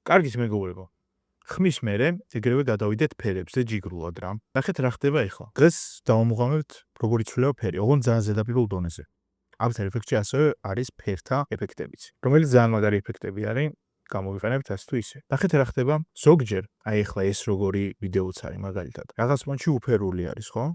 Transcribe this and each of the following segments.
კარგით მეგობრებო. ხმის მერე ეგრევე გადავიდეთ ფერებზე ჯიგრულად რა. ნახეთ რა ხდება ახლა. დღეს დავამოღამებთ როგორ იცვლება ფერი, ოღონდ ძალიან ზედაპირულ დონეზე. After Effects-ში ასევე არის ფერთა ეფექტებიც, რომელიც ძალიან მაგარი ეფექტები არის, გამოვიყენებთ ასე თუ ისე. ნახეთ რა ხდება. ზოგჯერ, აი ახლა ეს როგორი ვიდეოც არის მაგალითად. რაღაც მომენტში უფერული არის, ხო?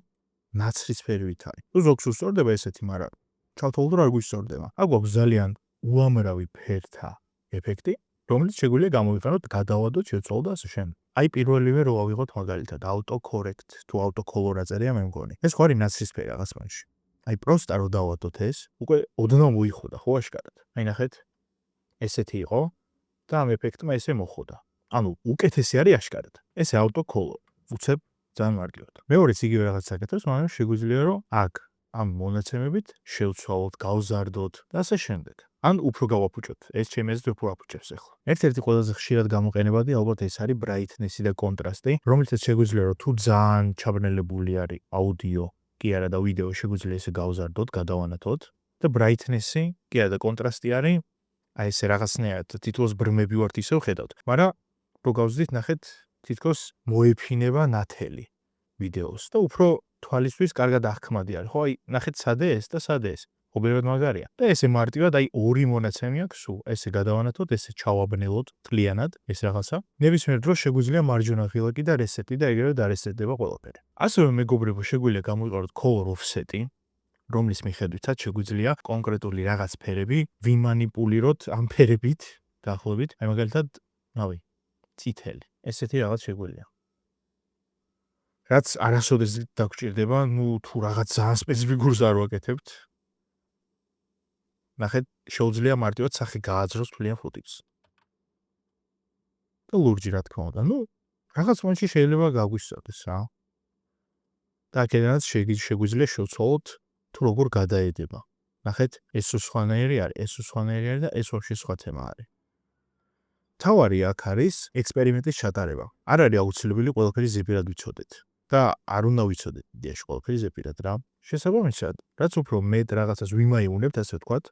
ნაცრისფერით არის. თუ ზოგს უსწორდება ესეთი, მაგრამ ჩავთვალოთ რომ არ გვისწორდება. აქ გვაქვს ძალიან უამრავი ფერთა ეფექტი, რომელიც შეგვიძლია გამოვიყენოთ, გადავადოთ, შევცვალოთ და ასე შემდეგ. აი პირველივე რო ავიღოთ მაგალითად auto correct თუ auto color აწერია მე მგონი. ეს ხო არის ნაცრისფერი რაღაც მომენტში. აი პროსტა რო დავადოთ ეს, უკვე ოდნავ მოიხოდა ხო აშკარად. აი ნახეთ. ესეთი იყო და ამ ეფექტმა ესე მოხოდა. ანუ უკეთესი არის აშკარად. ესე auto color. უცებ ძალიან მარგილად. მეორეც იგივე რაღაც საკეთებს, მაგრამ შეგვიძლია რომ აქ ამ მონაცემებით შევცვალოთ, გავზარდოთ და ასე შემდეგ. ან უფრო გავაფუჭოთ. ეს ჩემი აზრით უფრო აფუჭებს ახლა. ერთ-ერთი ყველაზე ხშირად გამოყენებადი ალბათ ეს არის brightness-ი და კონტრასტი, რომელიცაც შეგვიძლია რომ თუ ძალიან ჩაბნელებული არის აუდიო, კი არა და ვიდეო შეგვიძლია ესე გავზარდოთ, გადავანათოთ და brightness-ი, კი არა და კონტრასტი არის აი ესე რაღაცნაირად თითქოს ბრმები ვართ ისევ ხედავთ. მაგრამ რო გავზრდით ნახეთ თითქოს მოეფინება ნათელი ვიდეოს და უფრო თვალისთვის კარგად აღქმადი არის. ხო აი ნახეთ სადე ეს და სადე ეს. ობერად მაგარია. და ესე მარტივად აი ორი მონაცემი აქვს სულ. ესე გადავანათოთ, ესე ჩავაბნელოთ თლიანად ეს რაღაცა. ნებისმიერ დროს შეგვიძლია მარჯვენა ღილაკი და რესეტი და ეგრევე დარესეტდება ყველაფერი. ასევე მეგობრებო შეგვიძლია გამოვიყაროთ color offset-ი, რომლის მიხედვითაც შეგვიძლია კონკრეტული რაღაც ფერები ვიმანიპულიროთ ამ ფერებით დაახლოებით. აი მაგალითად, რავი, წითელი. ესეთი რაღაც შეგვიძლია. რაც არასოდეს დაგჭირდება, თუ რაღაც ძალიან სპეციფიკურს არ ვაკეთებთ. ნახეთ, შეუძლია მარტივად სახე გააძროს თვლიან ფოტოს. და ლურჯი რა თქმა უნდა. რაღაც მომენტში შეიძლება გაგვისწორდეს რა. და აქედანაც შეგვიძლია შევცვალოთ თუ როგორ გადაედება. ნახეთ, ეს სხვანაირი არის, ეს სხვანაირი არის და ეს ვაფშე სხვა თემა არის. თავარი აქ არის ექსპერიმენტის ჩატარება. არ არის აუცილებელი ყველაფერი ზეპირად ვიცოდეთ. და არ უნდა ვიცოდეთ იდეაში ყველაფერი ზეპირად რა. შესაბამისად, რაც უფრო მეტ რაღაცას ვიმაიუნებთ, ასე ვთქვათ,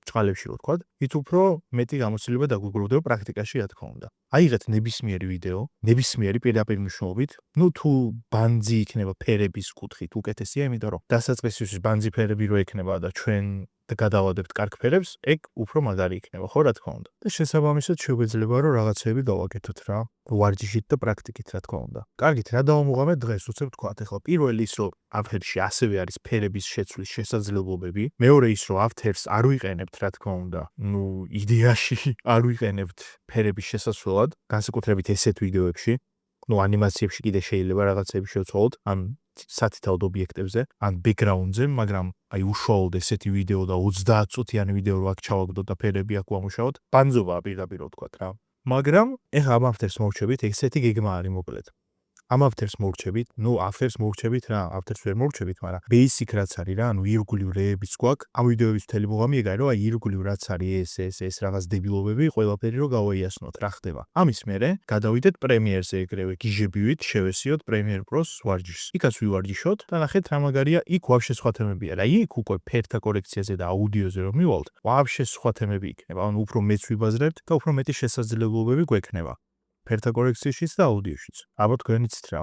ჭყალებში რო ვთქვათ, ის უფრო მეტი გამოცდილება დაგვიგროვდება პრაქტიკაში, რა თქმა უნდა. აიღეთ ნებისმიერი ვიდეო, ნებისმიერი პირდაპირ მნიშვნელობით, თუ ბანძი იქნება ფერების კუთხით უკეთესია, იმიტომ რომ დასაწყისისთვის ბანძი ფერები რო ექნება და ჩვენ გადავადებთ კარგ ფერებს, ეგ უფრო მაგარი იქნება, ხო რა თქმა უნდა. და შესაბამისად შეგვეძლება რომ რაღაცები გავაკეთოთ რა, ვარჯიშით და პრაქტიკით, რა თქმა უნდა. კარგით, რა დავამოღამეთ დღეს, უცებ ვთქვათ, ახლა პირველი ის რომ After-ში ასევე არის ფერების შეცვლის შესაძლებლობები, მეორე ის რომ After-ს არ ვიყენებთ, რა თქმა უნდა, იდეაში არ ვიყენებთ ფერების შესასვლელად, განსაკუთრებით ესეთ ვიდეოებში, ანიმაციებში კიდე შეიძლება რაღაცები შევცვალოთ, ან სათითაოდ ობიექტებზე, ან background-ზე, მაგრამ აი უშუალოდ ესეთი ვიდეო და 30 წუთიანი ვიდეო რო აქ ჩავაგდოთ და ფერები აქ ვამუშაოთ, ბანძობაა პირდაპირ ვთქვათ რა. მაგრამ ეხლა ამ After-ს მოვრჩებით, ესეთი გეგმა არის მოკლედ. ამ After-ს მოვრჩებით, After-ს მოვრჩებით რა, After-ს ვერ მოვრჩებით, მაგრამ basic რაც არის რა, ირგვლივ რეებიც გვაქვს. ამ ვიდეოების მთელი მუღამი ეგ არის, რომ აი ირგვლივ რაც არის ეს რაღაც დებილობები, ყველაფერი რო გავაიასნოთ, რა ხდება. ამის მერე გადავიდეთ Premiere-ზე ეგრევე გიჟებივით, შევესიოთ Premiere Pro-ს ვარჯიშს. იქაც ვივარჯიშოთ და ნახეთ რა მაგარია, იქ ვაფშე სხვა თემებია რა. იქ უკვე ფერთა კორექციაზე და აუდიოზე რომ მივალთ, ვაფშე სხვა თემები იქნება. ანუ უფრო მეც ვიბაზრებთ და უფრო მეტი შესაძლებლობები გვექნება. ფერთა კორექციაშიც და აუდიოშიც. ალბათ თქვენიც რა.